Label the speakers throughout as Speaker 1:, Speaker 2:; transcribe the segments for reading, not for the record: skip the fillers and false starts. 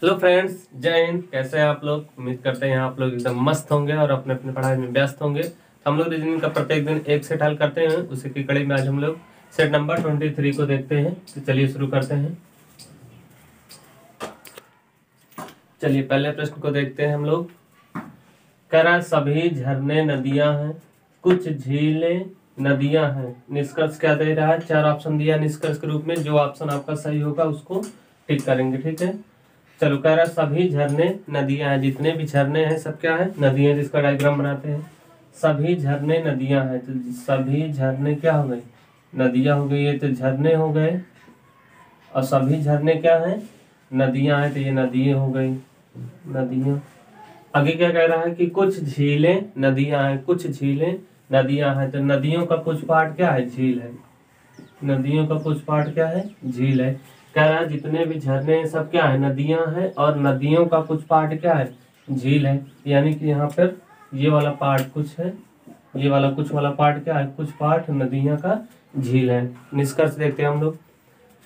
Speaker 1: Hello friends, जय हिंद। कैसे हैं आप लोग? उम्मीद करते हैं आप लोग एकदम मस्त होंगे और अपने अपने पढ़ाई में व्यस्त होंगे। हम लोग रीजनिंग का प्रत्येक दिन एक सेट हल करते हैं। उसी की कड़ी में आज हम लोग सेट नंबर 23 को देखते हैं। तो चलिए शुरू करते हैं। चलिए पहले प्रश्न को देखते हैं हम लोग। कह रहा है सभी झरने नदियां हैं, कुछ झीलें नदियां हैं। निष्कर्ष क्या दे रहा है? 4 ऑप्शन दिया निष्कर्ष के रूप में। जो ऑप्शन आपका सही होगा उसको टिक करेंगे, ठीक है। चलो, कह रहा है सभी झरने नदियां हैं। जितने भी झरने हैं सब क्या है? नदियां। जिसका डायग्राम बनाते हैं। सभी झरने नदियां हैं, तो सभी झरने क्या हो गए? नदियां हो गई। ये तो झरने हो गए, और सभी झरने क्या हैं? नदियां हैं, तो ये नदियां हो गई, नदियां। आगे क्या कह रहा है कि कुछ झीलें नदियां हैं, कुछ झीलें नदियां हैं। तो नदियों का कुछ पार्ट क्या है? झील है। नदियों का कुछ पार्ट क्या है? झील है। कह रहा है जितने भी झरने हैं सब क्या है? नदियां हैं, और नदियों का कुछ पार्ट क्या है? झील है। यानी कि यहाँ पर ये वाला पार्ट कुछ है, ये वाला कुछ वाला पार्ट क्या है? कुछ पार्ट नदियां का झील है। निष्कर्ष देखते हैं हम लोग।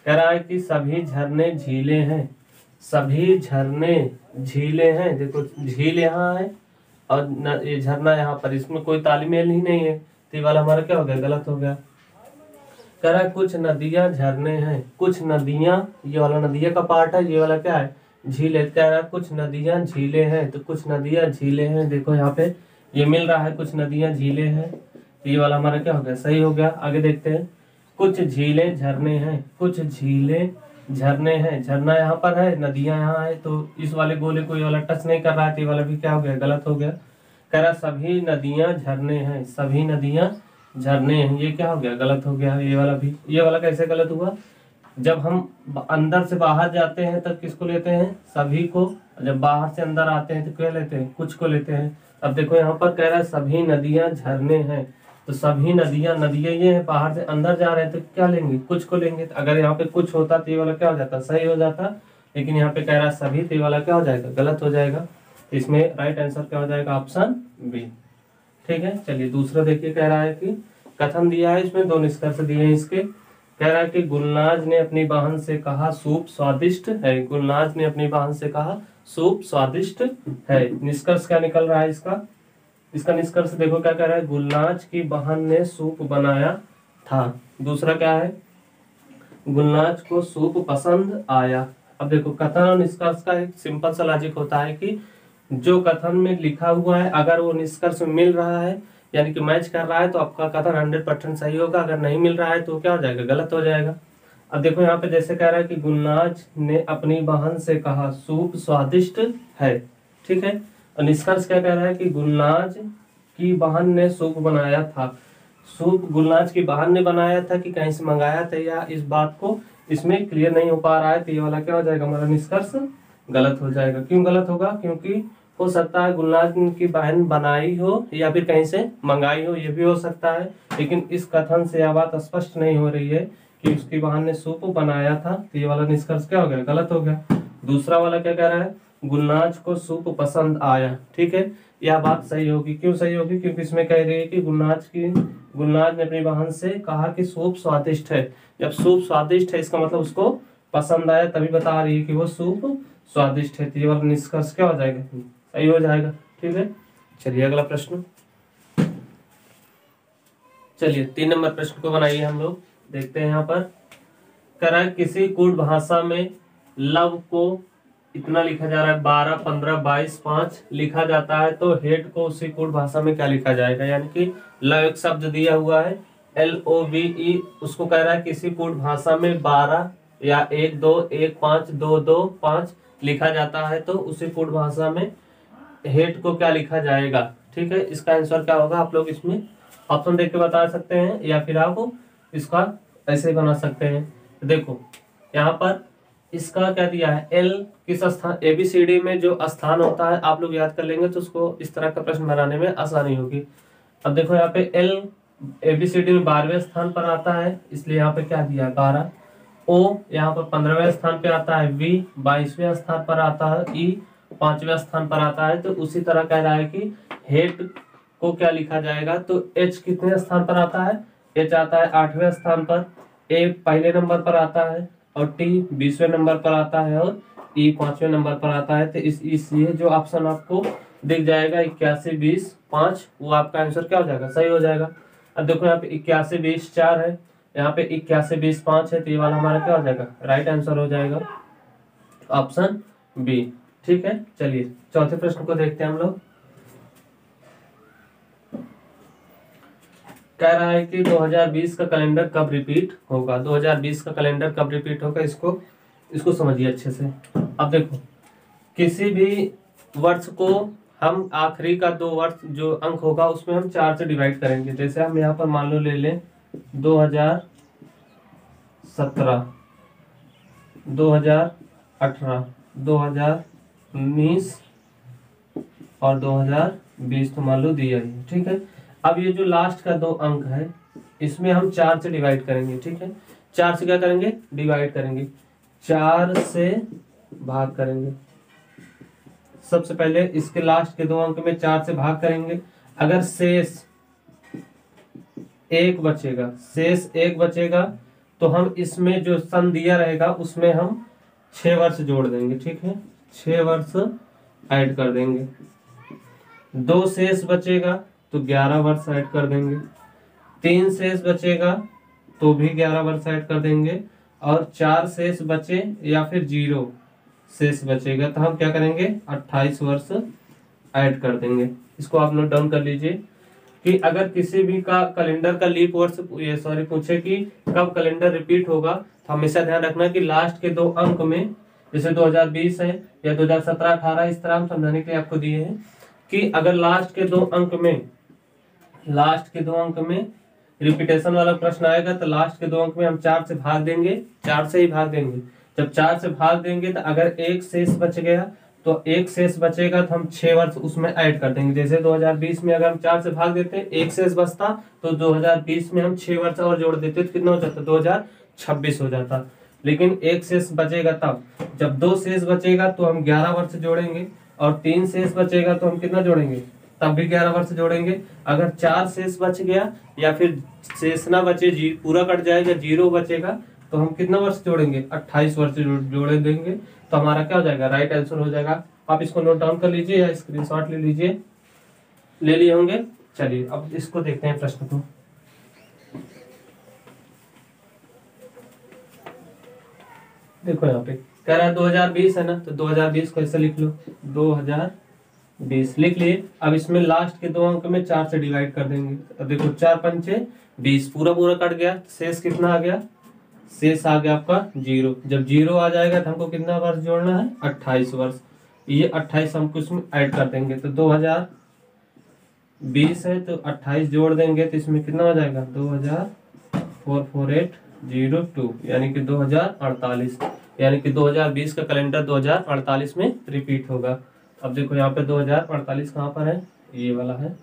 Speaker 1: कह रहा है कि सभी झरने झीलें हैं, सभी झरने झीलें हैं। देखो झील यहाँ है और ये झरना यहाँ पर, इसमें कोई तालमेल ही नहीं है, तो ये वाला हमारा क्या हो गया? गलत हो गया। कह रहा है कुछ नदियां झरने हैं, कुछ नदियां, ये वाला नदियां का पार्ट है, ये वाला क्या है? झील है। कह रहा है कुछ नदियां झीलें हैं, तो कुछ नदियां झीलें हैं। देखो यहाँ पे ये मिल रहा है, कुछ नदियां झीलें हैं, तो ये वाला हमारा क्या हो गया? सही हो गया। आगे देखते हैं। कुछ झीलें झरने हैं, कुछ झीलें झरने हैं। झरना यहाँ पर है, नदियां यहाँ है, तो इस वाले गोले को ये वाला टच नहीं कर रहा है, तो ये वाला भी क्या हो गया? गलत हो गया। कह रहा सभी नदियां झरने हैं, सभी नदियां झरने हैं। ये क्या हो गया? गलत हो गया। ये वाला भी, ये वाला कैसे गलत हुआ? जब हम अंदर से बाहर जाते हैं तब किसको लेते हैं? सभी को। जब बाहर से अंदर आते हैं तो क्या लेते हैं? कुछ को लेते हैं। अब देखो यहाँ पर कह रहा है सभी नदियां झरने हैं, तो सभी नदियां, नदियां ये है, बाहर से अंदर जा रहे हैं तो क्या लेंगे? कुछ को लेंगे। तो अगर यहाँ पे कुछ होता तो ये वाला क्या हो जाता? सही हो जाता। लेकिन यहाँ पे कह रहा है सभी, तो ये वाला क्या हो जाएगा? गलत हो जाएगा। इसमें राइट आंसर क्या हो जाएगा? Option B. ठीक है। चलिए दूसरा देखिए। कह रहा है कि कथन दिया है, इसमें 2 निष्कर्ष दिए हैं इसके। कह रहा है कि गुलनाज ने अपनी बहन से कहा सूप स्वादिष्ट है। गुलनाज ने अपनी बहन से कहा सूप स्वादिष्ट है। निष्कर्ष क्या निकल रहा है इसका? इसका निष्कर्ष देखो क्या कह रहा है? गुलनाज की बहन ने सूप बनाया था। दूसरा क्या है? गुलनाज को सूप पसंद आया। अब देखो कथन और निष्कर्ष का एक सिंपल सा लॉजिक होता है कि जो कथन में लिखा हुआ है अगर वो निष्कर्ष में मिल रहा है, यानी कि मैच कर रहा है, तो आपका कथन 100% सही होगा। अगर नहीं मिल रहा है तो क्या हो जाएगा? गलत हो जाएगा। अब देखो यहाँ पे जैसे कह रहा है कि गुलनाज ने अपनी बहन से कहा सूप स्वादिष्ट है, ठीक है। और निष्कर्ष क्या कह रहा है कि गुलनाज की बहन ने सूप बनाया था। सूप गुलनाज की बहन ने बनाया था कि कहीं से मंगाया था, या इस बात को इसमें क्लियर नहीं हो पा रहा है, तो ये वाला क्या हो जाएगा? हमारा निष्कर्ष गलत हो जाएगा। क्यों गलत होगा? क्योंकि हो सकता है गुलनाज की बहन बनाई हो या फिर कहीं से मंगाई हो, ये भी हो सकता है। लेकिन इस कथन से यह बात स्पष्ट नहीं हो रही है कि उसकी बहन ने सूप बनाया था, तो ये वाला निष्कर्ष क्या हो गया? गलत हो गया। दूसरा वाला क्या कह रहा है? गुलनाज को सूप पसंद आया, ठीक है। यह बात सही होगी। क्यों सही होगी? क्योंकि इसमें कह रही है कि गुलनाज ने अपनी बहन से कहा कि सूप स्वादिष्ट है। जब सूप स्वादिष्ट है इसका मतलब उसको पसंद आया, तभी बता रही है कि वो सूप स्वादिष्ट है। तो ये वाला निष्कर्ष क्या हो जाएगा? सही हो जाएगा, ठीक है। चलिए अगला प्रश्न। चलिए 3 नंबर प्रश्न को बनाइए हम लोग, देखते हैं यहाँ पर। कह रहा है किसी कूट भाषा में लव को इतना लिखा जा रहा है, 12, 15, 22, 5 लिखा जाता है, तो हेड को उसी कूट भाषा में क्या लिखा जाएगा? यानी कि लव एक शब्द दिया हुआ है LOVE, उसको कह रहा है किसी कूट भाषा में 12 या 1 2 1 5 2 2 5 लिखा जाता है, तो उसी कूट भाषा में हेड को क्या लिखा जाएगा? ठीक है। इसका आंसर क्या होगा? आप लोग इसमें ऑप्शन देख के बता सकते हैं, या फिर आप इसका ऐसे ही बना सकते हैं। देखो यहाँ पर इसका क्या दिया है? एल किस स्थान, ABCD में जो स्थान होता है आप लोग याद कर लेंगे तो उसको इस तरह का प्रश्न बनाने में आसानी होगी। अब देखो यहाँ पे एल ABCD में 12वें स्थान पर आता है, इसलिए यहाँ पे क्या दिया है? 12। ओ यहाँ पर 15वें स्थान पे आता है। V 22वें स्थान पर आता है। E 5वें स्थान पर आता है। तो उसी तरह कह रहा है कि हेड को क्या लिखा जाएगा? तो H कितने स्थान पर आता है? H आता है 8वें स्थान पर, A पहले नंबर पर आता है, और T 20वें नंबर पर आता है, और ई 5वें नंबर पर आता है। तो इस ये जो ऑप्शन आपको दिख जाएगा 81 20 5, वो आपका आंसर क्या हो जाएगा, सही हो जाएगा। अब देखो यहाँ पे 81 20 4 है, यहाँ पे 81 20 5 है, तो ये वाला हमारा क्या हो जाएगा, राइट आंसर हो जाएगा ऑप्शन बी। ठीक है, चलिए चौथे प्रश्न को देखते हैं हम लोग। कह रहा है कि 2020 का कैलेंडर कब रिपीट होगा। 2020 का कैलेंडर कब रिपीट होगा, इसको समझिए अच्छे से। अब देखो, किसी भी वर्ष को हम आखिरी का 2 वर्ष जो अंक होगा उसमें हम 4 से डिवाइड करेंगे। जैसे हम यहाँ पर मान लो ले लें 2017, 2018, 2019 और 2020 तो मान लो दिया ही है। ठीक है, अब ये जो लास्ट का 2 अंक है इसमें हम 4 से डिवाइड करेंगे। ठीक है, 4 से क्या करेंगे, डिवाइड करेंगे, 4 से भाग करेंगे। सबसे पहले इसके लास्ट के 2 अंक में 4 से भाग करेंगे। अगर शेष 1 बचेगा तो हम इसमें जो सन दिया रहेगा उसमें हम 6 वर्ष जोड़ देंगे। ठीक है, 6 वर्ष ऐड कर देंगे। 2 शेष बचेगा तो 11 वर्ष ऐड कर देंगे। 3 शेष बचेगा तो भी 11 वर्ष ऐड कर देंगे। और 4 शेष बचे या फिर 0 शेष बचेगा तो हम क्या करेंगे, 28 वर्ष ऐड कर देंगे। इसको आप नोट डाउन कर लीजिए कि अगर किसी भी का कैलेंडर का लीप वर्ष पूछे कि कब कैलेंडर रिपीट होगा, तो हमेशा ध्यान रखना कि लास्ट के 2 अंक में, जैसे 2020 है या 2017 18, इस तरह हम समझाने के लिए आपको दिए हैं कि अगर लास्ट के 2 अंक में रिपीटेशन वाला प्रश्न आएगा तो लास्ट के 2 अंक में हम 4 से भाग देंगे, 4 से ही भाग देंगे। जब 4 से भाग देंगे तो अगर 1 शेष बच गया तो 1 शेष बचेगा तो हम 6 वर्ष उसमें ऐड कर देंगे। जैसे 2020 में अगर हम 4 से भाग देते 1 शेष बचता तो 2020 में हम 6 वर्ष और जोड़ देते तो कितना हो जाता, 2026 हो जाता। लेकिन 1 शेष बचेगा तब, जब 2 शेष बचेगा तो हम 11 वर्ष जोड़ेंगे और 3 शेष बचेगा तो हम कितना जोड़ेंगे, तब भी 11 वर्ष जोड़ेंगे। अगर 4 शेष बच गया या फिर शेष ना बचे, पूरा कट जाएगा, 0 बचेगा तो हम कितना वर्ष जोड़ेंगे, 28 वर्ष जोड़े देंगे। तो हमारा क्या हो जाएगा, राइट आंसर हो जाएगा। आप इसको नोट डाउन कर लीजिए या स्क्रीनशॉट ले लीजिए, ले लिए होंगे। चलिए अब इसको देखते हैं प्रश्न को। देखो यहाँ पे कह रहा है 2020 है ना, तो 2020 को ऐसे लिख लो, 2020 लिख लिए। अब इसमें लास्ट के 2 अंक में 4 से डिवाइड कर देंगे। अब देखो 4 पंचे 20, पूरा कट गया, शेष कितना आ गया, शेष आ गया आपका 0। जब 0 आ जाएगा तो हमको कितना वर्ष जोड़ना है, 28 वर्ष। ये 28 हमको इसमें ऐड कर देंगे। तो 2020 है तो 28 जोड़ देंगे तो इसमें कितना हो जाएगा, 204802, यानी कि 2048, यानी कि 2020 का कैलेंडर 2048 में रिपीट होगा। अब देखो यहाँ पे 2048 कहाँ पर है, ये वाला है,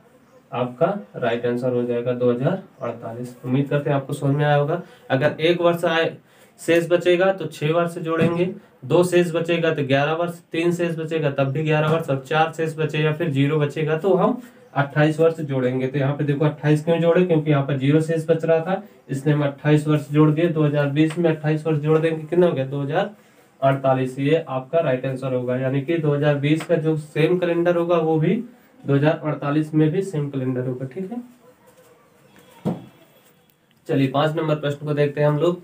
Speaker 1: आपका राइट आंसर हो जाएगा 2048। उम्मीद करते हैं आपको समझ में आया होगा। अगर 1 वर्ष आए शेष बचेगा तो 6 वर्ष जोड़ेंगे, 2 शेष बचेगा तो 11 वर्ष, 3 शेष बचेगा तब भी 11 वर्ष, और 4 शेष बचे या फिर 0 बचेगा तो हम 28 वर्ष जोड़ेंगे। तो यहाँ पे देखो 28 क्यों जोड़े, क्योंकि यहाँ पर 0 शेष बच रहा था, इसलिए हम 28 वर्ष जोड़ दिए। 2020 में 28 वर्ष जोड़ देंगे, कितना हो गया, 2048। ये आपका राइट आंसर होगा, यानी कि 2020 का जो सेम कैलेंडर होगा वो भी 2048 में भी सेम कैलेंडर होगा। ठीक है, चलिए 5 नंबर प्रश्न को देखते हैं हम लोग।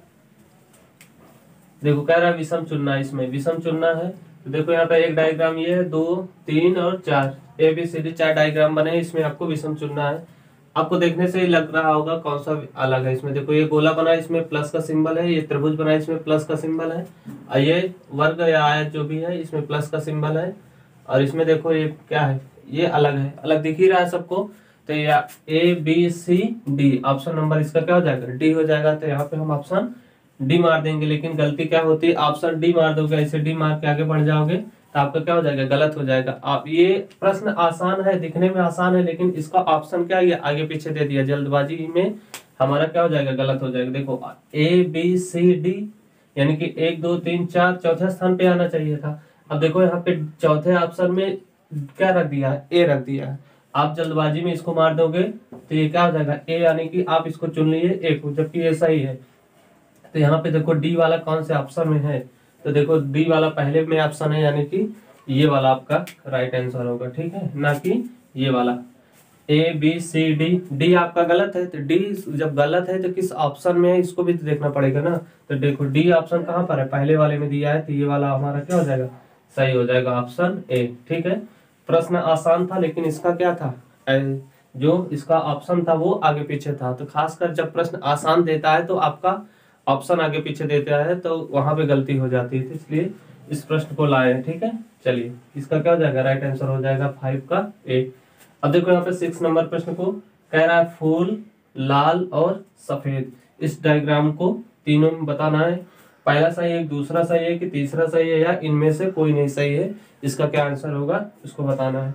Speaker 1: देखो कह रहा है विषम चुनना है, इसमें विषम चुनना है। तो देखो यहाँ पे एक डायग्राम ये है, 2 3 और 4, ABCD 4 डायग्राम बने, इसमें आपको विषम चुनना है। आपको देखने से ही लग रहा होगा कौन सा अलग है। इसमें देखो ये गोला बना है, इसमें प्लस का सिंबल है, ये त्रिभुज बना है, इसमें प्लस का सिंबल है, और ये वर्ग या आयत जो भी है इसमें प्लस का सिंबल है, और इसमें देखो ये क्या है, ये अलग है, अलग दिख ही रहा है सबको। तो ये ABCD, ऑप्शन नंबर इसका क्या हो जाएगा, डी हो जाएगा। तो यहाँ पे हम ऑप्शन डी मार देंगे, लेकिन गलती क्या होती है, ऑप्शन डी मार दोगे, ऐसे डी मार के आगे बढ़ जाओगे तो आपका क्या हो जाएगा, गलत हो जाएगा। आप ये प्रश्न आसान है, दिखने में आसान है, लेकिन इसका ऑप्शन क्या है, आगे पीछे दे दिया, जल्दबाजी में हमारा क्या हो जाएगा, गलत हो जाएगा। देखो ABCD यानी कि 1 2 3 4 चौथे स्थान पे आना चाहिए था। अब देखो यहाँ पे चौथे ऑप्शन में क्या रख दिया है, ए रख दिया है। आप जल्दबाजी में इसको मार दोगे तो ये क्या हो जाएगा, ए, यानी कि आप इसको चुन लिए ए को, जबकि ऐसा ही है। तो यहाँ पे देखो डी वाला कौन से ऑप्शन में है, तो देखो डी वाला पहले में ऑप्शन है, यानी कि ये वाला आपका राइट आंसर होगा, ठीक है, ना कि ये वाला। A B C D, D आपका गलत है, तो डी जब गलत है तो किस ऑप्शन में है इसको भी तो देखना पड़ेगा ना। तो देखो डी ऑप्शन कहाँ पर है, पहले वाले में दिया है, तो ये वाला हमारा क्या हो जाएगा, सही हो जाएगा ऑप्शन ए, ठीक है। प्रश्न आसान था लेकिन इसका क्या था, जो इसका ऑप्शन था वो आगे पीछे था। तो खासकर जब प्रश्न आसान देता है तो आपका ऑप्शन आगे पीछे देता है तो वहां पे गलती हो जाती है, तो इसलिए इस प्रश्न को लाए हैं, ठीक है। चलिए इसका क्या हो जाएगा, राइट आंसर हो जाएगा 5 का ए। अब देखो यहाँ पे 6 नंबर प्रश्न को कह रहा है फूल लाल और सफेद। इस डायग्राम को तीनों में बताना है, पहला सही है, दूसरा सही है कि तीसरा सही है, या इनमें से कोई नहीं सही है, इसका क्या आंसर होगा उसको बताना है।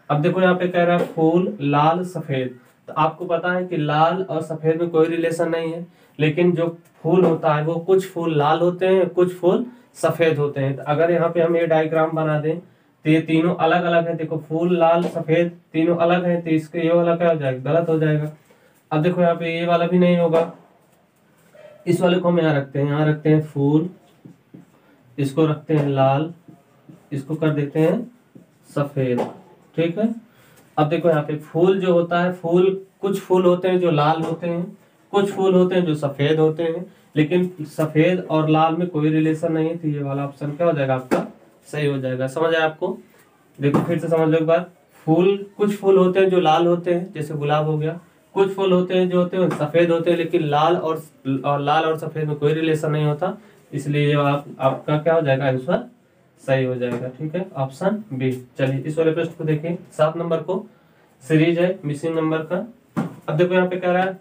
Speaker 1: अब देखो यहाँ पे कह रहा है फूल लाल सफेद, तो आपको पता है कि लाल और सफेद में कोई रिलेशन नहीं है, लेकिन जो फूल होता है वो कुछ फूल लाल होते हैं, कुछ फूल सफेद होते हैं। तो अगर यहाँ पे हम ये डायग्राम बना दें तो ये तीनों अलग अलग है, देखो फूल लाल सफेद तीनों अलग है, तो इसके ये वाला क्या हो जाएगा, गलत हो जाएगा। अब देखो यहाँ पे ये वाला भी नहीं होगा, इस वाले को हम यहाँ रखते हैं, यहाँ रखते हैं फूल, इसको रखते हैं लाल, इसको कर देते हैं सफेद, ठीक है। अब देखो यहाँ पे फूल जो होता है, फूल कुछ फूल होते हैं जो लाल होते हैं, कुछ फूल होते हैं जो सफेद होते हैं, लेकिन सफेद और लाल में कोई रिलेशन नहीं है, तो ये वाला ऑप्शन क्या हो जाएगा आपका, सही हो जाएगा। समझ आया आपको, देखो फिर से समझ लो एक बार। फूल कुछ फूल होते हैं जो लाल होते हैं, जैसे गुलाब हो गया, कुछ फूल होते हैं जो होते हैं सफेद होते हैं, लेकिन लाल और सफेद में कोई रिलेशन नहीं होता, इसलिए ये आपका क्या हो जाएगा, आंसर सही हो जाएगा, ठीक है, ऑप्शन बी। चलिए इस वाले प्रश्न को देखिए, 7 नंबर को सीरीज है मिसिंग नंबर का। अब देखो यहाँ पे कह रहा है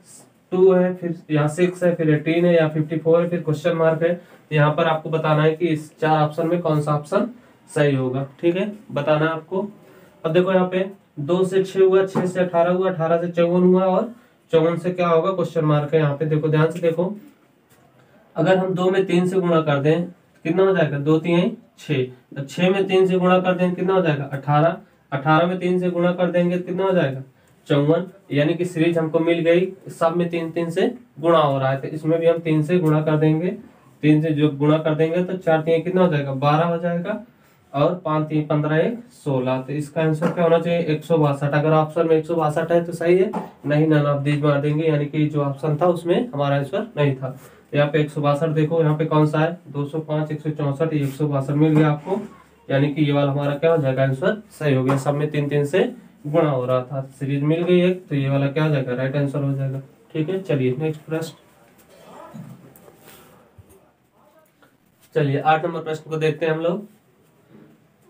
Speaker 1: 2 है, फिर यहाँ 6 है, फिर 18 है, या 54 है, फिर क्वेश्चन मार्क है। यहाँ पर आपको बताना है कि इस 4 ऑप्शन में कौन सा ऑप्शन सही होगा, ठीक है, बताना है आपको। अब देखो यहाँ पे 2 से 6 हुआ, 6 से 18 हुआ, 18 से 54 हुआ, और 54 से क्या होगा, क्वेश्चन मार्क है यहाँ पे। देखो ध्यान से देखो, अगर हम 2 में 3 से गुणा कर दें कितना हो जाएगा, 2 3 6, तो 6 में 3 से गुणा कर देंगे कितना हो जाएगा, 18, 18 में 3 से गुणा कर देंगे तो कितना हो जाएगा, 54, यानी कि सीरीज हमको मिल गई, सब में 3 3 से गुणा हो रहा है, तो इसमें भी हम 3 से गुणा कर देंगे, 3 से जो गुणा कर देंगे तो 4 3 कितना हो जाएगा, 12 हो जाएगा, और 5 3 15 1 16, तो इसका आंसर क्या होना चाहिए, 162। अगर ऑप्शन में 162 है तो सही है, नहीं नन ऑफ दीज मार देंगे, यानी कि जो ऑप्शन था उसमें हमारा आंसर नहीं था। यहाँ पे 162 देखो, यहाँ पे कौन सा है, 205 164, 162 मिल गया आपको, यानी कि ये वाला हमारा क्या हो जाएगा, आंसर सही हो गया, सब में 3 3 से गुणा हो रहा था, सीरीज मिल गई एक, तो ये वाला क्या हो जाएगा, राइट आंसर हो जाएगा, ठीक है। चलिए नेक्स्ट प्रश्न, चलिए 8 नंबर प्रश्न को देखते हैं हम लोग।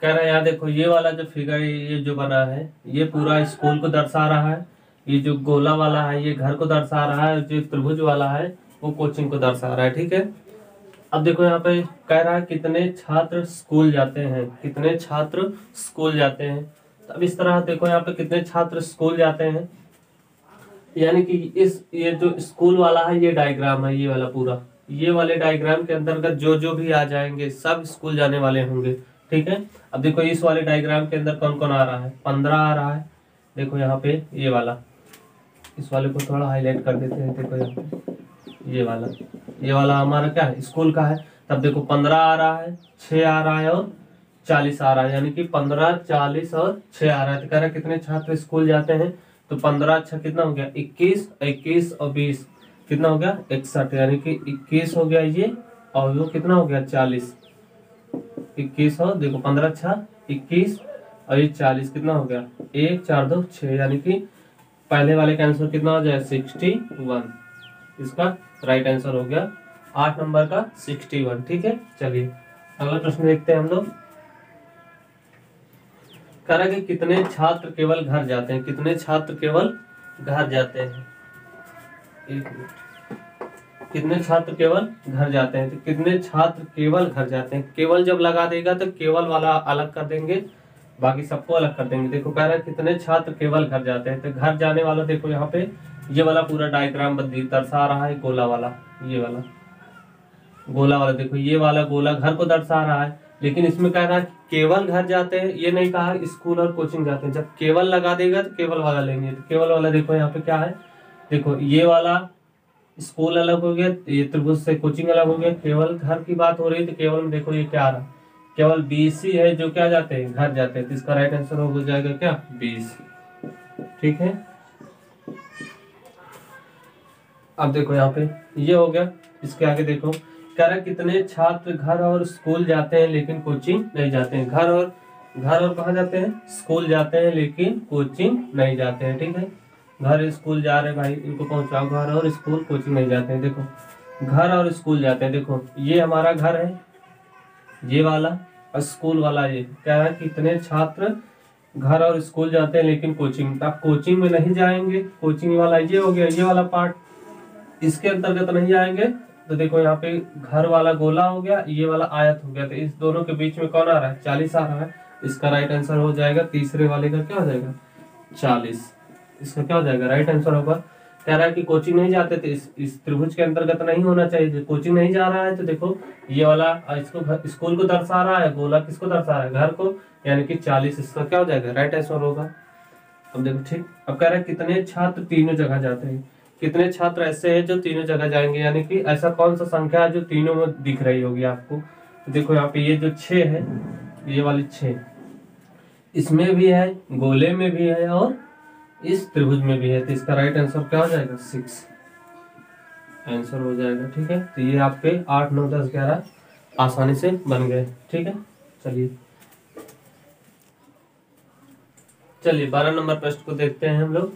Speaker 1: कह रहा है यहाँ देखो, ये वाला जो फिगर ये जो बना है ये पूरा स्कूल को दर्शा रहा है, ये जो गोला वाला है ये घर को दर्शा रहा है, जो त्रिभुज वाला है वो कोचिंग को दर्शा रहा है, ठीक है। अब देखो यहाँ पे कह रहा है कितने छात्र स्कूल जाते हैं, कितने छात्र स्कूल जाते हैं। तो अब इस तरह देखो यहाँ पे कितने छात्र स्कूल जाते हैं, यानी कि ये जो स्कूल वाला है ये डायग्राम है, ये वाला पूरा, ये वाले डायग्राम के अंतर्गत जो जो भी आ जाएंगे सब स्कूल जाने वाले होंगे, ठीक है। अब देखो इस वाले डायग्राम के अंदर कौन कौन आ रहा है, 15 आ रहा है, देखो यहाँ पे ये वाला, इस वाले को थोड़ा हाईलाइट कर देते हैं, देखो यहाँ पे ये वाला हमारा क्या है, स्कूल का है। तब देखो 15 आ रहा है, 6 आ रहा है और 40 आ रहा है, यानी कि 15 40 और 6 आ रहा है। तो कह रहा है कितने छात्र स्कूल जाते हैं, तो 15 अच्छा कितना हो गया, 21, 21 और 20 कितना हो गया, 61, यानी कि 21 हो गया ये, और वो कितना हो गया 40, 21 और देखो 15 अच्छा 21 और ये 40 कितना हो गया, 1 4 2 6, यानी कि पहले वाले का आंसर कितना हो जाए 61, इसका राइट आंसर हो गया 8 नंबर का 61, ठीक है। चलिए अगला प्रश्न देखते हैं हम लोग। कह रहा है कि कितने छात्र केवल घर जाते हैं, कितने छात्र केवल घर जाते हैं, एक मिनट, कितने छात्र केवल घर जाते हैं, तो कितने छात्र केवल घर जाते हैं, केवल जब लगा देगा तो केवल वाला अलग कर देंगे, बाकी सबको अलग कर देंगे। देखो कह रहा है कितने छात्र केवल घर जाते हैं, तो घर जाने वाला देखो यहाँ पे ये वाला पूरा डायग्राम दर्शा रहा है, गोला वाला, ये वाला गोला वाला देखो, ये वाला गोला घर को दर्शा रहा है, लेकिन इसमें कह रहा है केवल घर जाते हैं, ये नहीं कहा स्कूल और कोचिंग जाते हैं। जब केवल लगा देगा तो केवल वाला लेंगे, तो केवल वाला देखो यहाँ पे क्या है, देखो ये वाला स्कूल अलग हो गया, ये त्रिभुज से कोचिंग अलग हो गया। केवल घर की बात हो रही तो केवल में देखो ये क्या आ रहा, केवल BC है जो क्या जाते हैं, घर जाते हैं, तो इसका राइट आंसर हो जाएगा क्या, BC। ठीक है, अब देखो यहाँ पे ये हो गया। इसके आगे देखो, कह रहा है कितने छात्र घर और स्कूल जाते हैं लेकिन कोचिंग नहीं जाते हैं। घर और कहाँ जाते हैं, स्कूल जाते हैं लेकिन कोचिंग नहीं जाते हैं। ठीक है, घर स्कूल जा रहे भाई, इनको पहुंचाओ, घर और स्कूल कोचिंग नहीं जाते हैं। देखो घर और स्कूल जाते हैं, देखो ये हमारा घर है ये वाला, और स्कूल वाला ये। कह रहा है कितने छात्र घर और स्कूल जाते हैं लेकिन कोचिंग, आप कोचिंग में नहीं जाएंगे, कोचिंग वाला ये हो गया, ये वाला पार्ट इसके अंतर्गत नहीं आएंगे। तो देखो यहाँ पे घर वाला गोला हो गया, ये वाला आयत हो गया, तो इस दोनों के बीच में कौन आ रहा है, 40 आ रहा है। इसका राइट आंसर हो जाएगा तीसरे वाले का क्या हो जाएगा, 40। इसका क्या हो जाएगा, राइट आंसर होगा। कह रहा है कि कोचिंग नहीं जाते थे, इस त्रिभुज के अंतर्गत नहीं होना चाहिए। कोचिंग नहीं जा रहा है तो देखो ये वाला इसको स्कूल को दर्शा रहा है, गोला किसको दर्शा रहा है, घर को, यानी कि 40 इसका क्या हो जाएगा, राइट आंसर होगा। अब देखो ठीक, अब कह रहा है कितने छात्र तीनों जगह जाते हैं। कितने छात्र ऐसे हैं जो तीनों जगह जाएंगे, यानी कि ऐसा कौन सा संख्या है जो तीनों में दिख रही होगी आपको। तो देखो यहाँ पे ये जो 6 है, ये वाली 6 इसमें भी है, गोले में भी है और इस त्रिभुज में भी है, तो इसका राइट आंसर क्या हो जाएगा, 6 आंसर हो जाएगा। ठीक है, तो ये आपके 8, 9, 10, 11 आसानी से बन गए। ठीक है, चलिए 12 नंबर प्रश्न को देखते हैं हम लोग।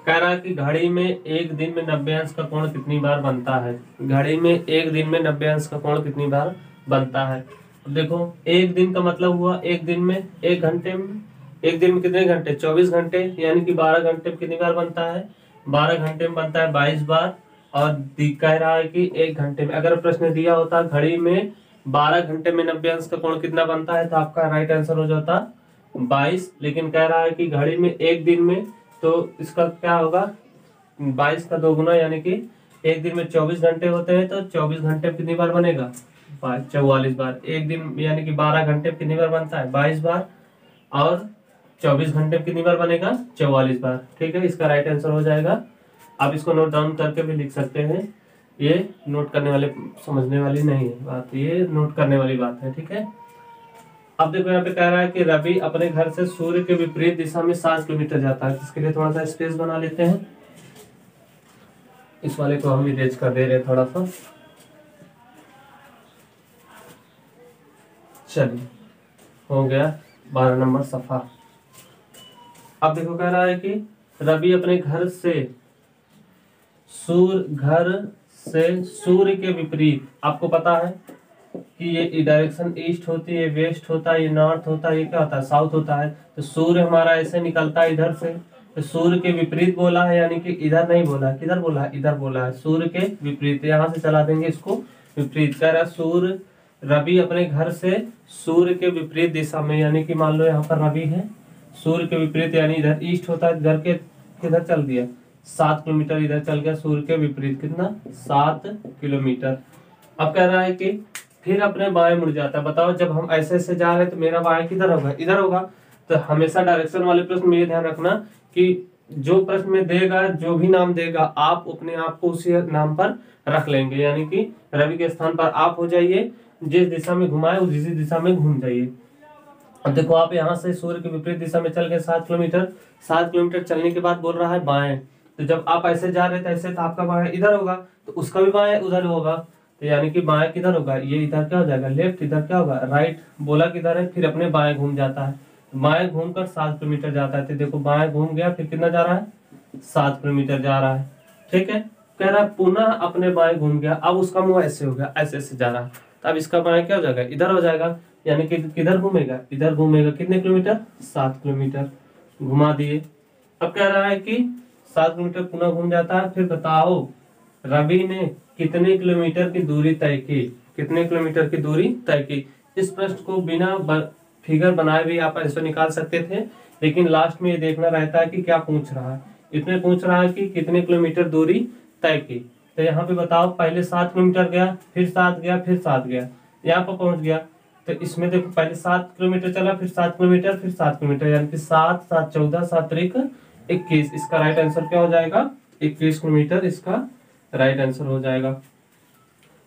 Speaker 1: कह रहा है कि घड़ी में एक दिन में 90 अंश का कोण कितनी बार बनता है। घड़ी में एक दिन में 90 अंश का कोण कितनी बार बनता है। अब देखो एक दिन का मतलब हुआ एक दिन में, एक घंटे में, एक दिन में कितने घंटे, 24 घंटे, यानी कि 12 घंटे में कितनी बार बनता है, 12 घंटे में बनता है 22 बार। और कह रहा है कि एक घंटे में, अगर प्रश्न दिया होता घड़ी में 12 घंटे में 90 अंश का कोण कितना बनता है, तो आपका राइट आंसर हो जाता 22। लेकिन कह रहा है कि घड़ी में एक दिन में, तो इसका क्या होगा, 22 का 2 गुना, यानी कि एक दिन में 24 घंटे होते हैं, तो 24 घंटे में कितनी बार बनेगा, 44 बार। एक दिन यानी कि 12 घंटे में कितनी बार बनता है, 22 बार, और 24 घंटे में कितनी बार बनेगा, 44 बार। ठीक है, इसका राइट आंसर हो जाएगा। आप इसको नोट डाउन करके भी लिख सकते हैं, ये नोट करने वाले समझने वाली नहीं है बात, ये नोट करने वाली बात है। ठीक है, अब देखो यहाँ पे कह रहा है कि रवि अपने घर से सूर्य के विपरीत दिशा में 7 किलोमीटर जाता है। इसके लिए थोड़ा सा स्पेस बना लेते हैं, इस वाले को हम इरेज कर दे रहे हैं थोड़ा सा। चलिए हो गया 12 नंबर सफा। अब देखो कह रहा है कि रवि अपने घर से सूर्य के विपरीत, आपको पता है कि ये डायरेक्शन ईस्ट होती है, वेस्ट होता है, ये नॉर्थ होता है, ये क्या होता है, साउथ होता है। तो सूर्य हमारा ऐसे निकलता है इधर से, तो सूर्य के विपरीत बोला है, यानी कि इधर नहीं बोला है, किधर बोला है, इधर बोला है, सूर्य के विपरीत। यहाँ से चला देंगे इसको विपरीत। कह रहा सूर्य रवि अपने घर से सूर्य के विपरीत दिशा में, यानी कि मान लो यहाँ पर रवि है, सूर्य के विपरीत यानी इधर ईस्ट होता है, इधर के किधर चल दिया, 7 किलोमीटर इधर चल गया, सूर्य के विपरीत कितना, 7 किलोमीटर। अब कह रहा है कि फिर अपने बाएं मुड़ जाता है। बताओ जब हम ऐसे ऐसे जा रहे हैं तो मेरा बाएं किधर होगा, इधर होगा। तो हमेशा डायरेक्शन वाले प्रश्न में ये ध्यान रखना कि जो प्रश्न में देगा, जो भी नाम देगा, आप अपने आप को उसी नाम पर रख लेंगे, यानी कि रवि के स्थान पर आप हो जाइए, जिस दिशा में घुमाए उसी दिशा में घूम जाइए। अब देखो आप यहाँ से सूर्य के विपरीत दिशा में चल गए 7 किलोमीटर, 7 किलोमीटर चलने के बाद बोल रहा है बाएं। तो जब आप ऐसे जा रहे थे ऐसे, तो आपका बाएं इधर होगा, तो उसका भी बाएं उधर होगा, तो यानी कि बाएं किधर होगा, ये इधर क्या हो जाएगा, लेफ्ट, इधर क्या होगा, राइट। बोला किधर है, फिर अपने बाएं घूम जाता है, बाएं घूमकर 7 किलोमीटर जाता है। तो देखो बाएं घूम गया, फिर कितना जा रहा है, 7 किलोमीटर जा रहा है। ठीक है, कह रहा है पुनः अपने बाएं घूम गया, अब उसका मुंह ऐसे हो गया, ऐसे ऐसे जा रहा है, तो अब इसका बाएं क्या हो जाएगा, इधर हो जाएगा, यानी कि किधर घूमेगा, इधर घूमेगा। कितने किलोमीटर, 7 किलोमीटर घुमा दिए। अब कह रहा है कि 7 किलोमीटर पुनः घूम जाता है। फिर बताओ रवि ने कितने किलोमीटर की दूरी तय की, कितने किलोमीटर की दूरी तय की। इस प्रश्न को बिना फिगर बनाए भी आप ऐसे निकाल सकते थे, लेकिन लास्ट में ये देखना रहता है कि क्या पूछ रहा है। इसमें पूछ रहा है कि कितने किलोमीटर दूरी तय की। तो यहाँ पे बताओ पहले 7 किलोमीटर गया, फिर 7 गया, फिर 7 गया, यहाँ पर पहुंच गया। तो इसमें देखो पहले 7 किलोमीटर चला, फिर 7 किलोमीटर, फिर 7 किलोमीटर, यानी कि 7, 7, 14, 7, 21। इसका राइट आंसर क्या हो जाएगा, 21 किलोमीटर इसका राइट आंसर हो जाएगा।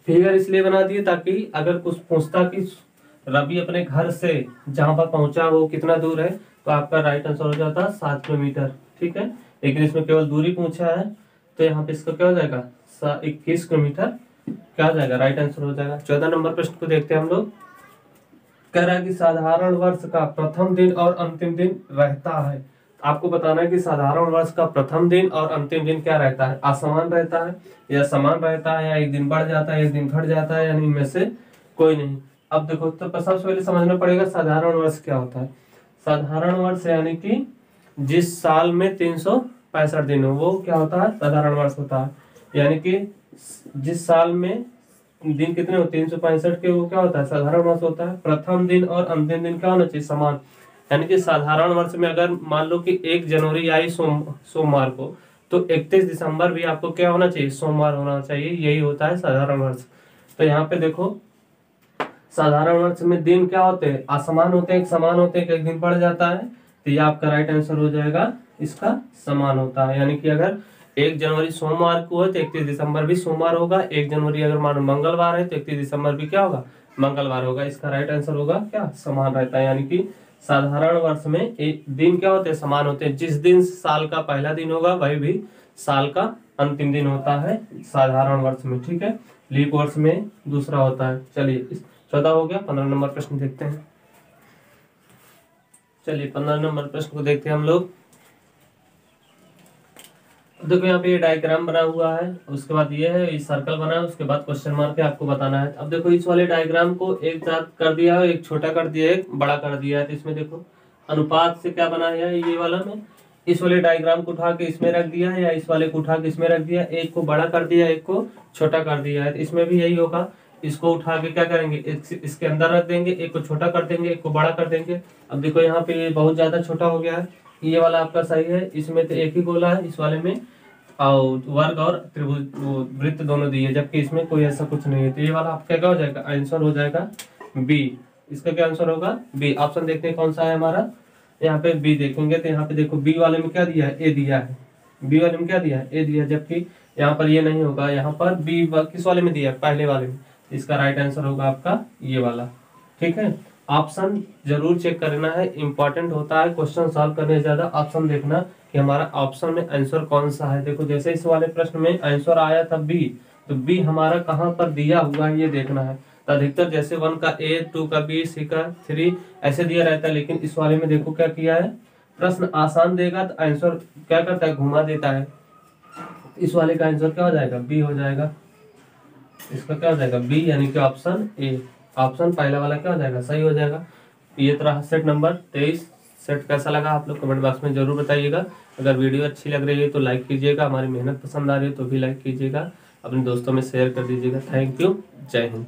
Speaker 1: फिगर इसलिए बना दिए ताकि अगर कुछ पूछता कि रवि अपने घर से जहां पर पहुंचा वो कितना दूर है, तो आपका राइट आंसर हो जाता 7 किलोमीटर। ठीक है, लेकिन इसमें केवल दूरी पूछा है, तो यहाँ पे इसका क्या हो जाएगा 21 किलोमीटर क्या हो जाएगा, राइट आंसर हो जाएगा। 14 नंबर प्रश्न को देखते हैं हम लोग। कह रहा है कि साधारण वर्ष का प्रथम दिन और अंतिम दिन रहता है। आपको बताना है कि साधारण वर्ष का प्रथम दिन और अंतिम दिन क्या रहता है, असमान रहता है या समान रहता है, या एक दिन बढ़ जाता है एक दिन घट जाता है, यानी इनमें से कोई नहीं। अब देखो, तो सबसे पहले समझना पड़ेगा साधारण वर्ष क्या होता है। साधारण वर्ष यानी कि जिस साल में 365 दिन हो वो क्या होता है, साधारण वर्ष होता है। यानी कि जिस साल में दिन कितने हो 365 के, वो क्या होता है, साधारण वर्ष होता है। प्रथम दिन और अंतिम दिन क्या होना चाहिए, समान। यानी कि साधारण वर्ष में अगर मान लो कि 1 जनवरी आई सोमवार को, तो 31 दिसंबर भी आपको क्या होना चाहिए, सोमवार होना चाहिए। यही होता है साधारण वर्ष। तो यहाँ पे देखो, साधारण वर्ष में दिन क्या होते हैं, असमान होते हैं, एक समान होते हैं, एक दिन बढ़ जाता है। तो ये आपका राइट आंसर हो जाएगा, इसका समान होता है। यानी कि अगर 1 जनवरी सोमवार को है तो 31 दिसंबर भी सोमवार होगा। 1 जनवरी अगर मानो मंगलवार है तो 31 दिसंबर भी क्या होगा, मंगलवार होगा। इसका राइट आंसर होगा क्या, समान रहता है। यानी कि साधारण वर्ष में एक दिन क्या होते हैं, समान होते हैं। जिस दिन साल का पहला दिन होगा वही भी साल का अंतिम दिन होता है साधारण वर्ष में। ठीक है, लीप वर्ष में दूसरा होता है। चलिए 14 हो गया। 15 नंबर प्रश्न देखते हैं। चलिए 15 नंबर प्रश्न को देखते हैं हम लोग। देखो यहाँ पे ये डायग्राम बना हुआ है, उसके बाद ये है, ये सर्कल बना है, उसके बाद क्वेश्चन मार्क है, आपको बताना है। अब देखो, इस वाले डायग्राम को एक साथ कर दिया है, एक छोटा कर दिया है, एक बड़ा कर दिया है। तो इसमें देखो अनुपात से क्या बनाया है, ये वाला में इस वाले डायग्राम को उठा के इसमें रख दिया है, या इस वाले को उठा के इसमें रख दिया, एक को बड़ा कर दिया, एक को छोटा कर दिया है। तो इसमें भी यही होगा, इसको उठा के क्या करेंगे, इसके अंदर रख देंगे, एक को छोटा कर देंगे, एक को बड़ा कर देंगे। अब देखो यहाँ पे ये बहुत ज्यादा छोटा हो गया है, ये वाला आपका सही है। इसमें तो एक ही गोला है, इस वाले में और वर्ग और त्रिभुज वृत्त दोनों दिए, जबकि इसमें कोई ऐसा कुछ नहीं है। तो ये वाला आपका क्या हो जाएगा, आंसर हो जाएगा बी। इसका क्या आंसर होगा, बी। ऑप्शन देखते हैं कौन सा है हमारा, यहाँ पे बी देखेंगे तो यहाँ पे देखो बी वाले में क्या दिया है, ए दिया है। बी वाले में क्या दिया है, ए दिया है, जबकि यहाँ पर ये नहीं होगा। यहाँ पर बी किस वाले में दिया है, पहले वाले में। इसका राइट आंसर होगा आपका ये वाला। ठीक है, ऑप्शन जरूर चेक करना है, इंपॉर्टेंट होता है क्वेश्चन सॉल्व करने से ज्यादा ऑप्शन देखना कि हमारा ऑप्शन में आंसर कौन सा है। देखो जैसे इस वाले प्रश्न में आंसर आया था बी, तो बी हमारा कहाँ पर दिया हुआ है ये देखना है। तो अधिकतर जैसे 1 का ए, 2 का बी, सी का 3 ऐसे दिया रहता है, लेकिन इस वाले में देखो क्या किया है, प्रश्न आसान देगा तो आंसर क्या करता है, घुमा देता है। इस वाले का आंसर क्या हो जाएगा, बी हो जाएगा। इसका क्या हो जाएगा, बी, यानी कि ऑप्शन ए। ऑप्शन पहला वाला क्या हो जाएगा, सही हो जाएगा। ये तरह सेट नंबर 23 सेट कैसा लगा आप लोग कमेंट बॉक्स में जरूर बताइएगा। अगर वीडियो अच्छी लग रही है तो लाइक कीजिएगा, हमारी मेहनत पसंद आ रही है तो भी लाइक कीजिएगा, अपने दोस्तों में शेयर कर दीजिएगा। थैंक यू, जय हिंद।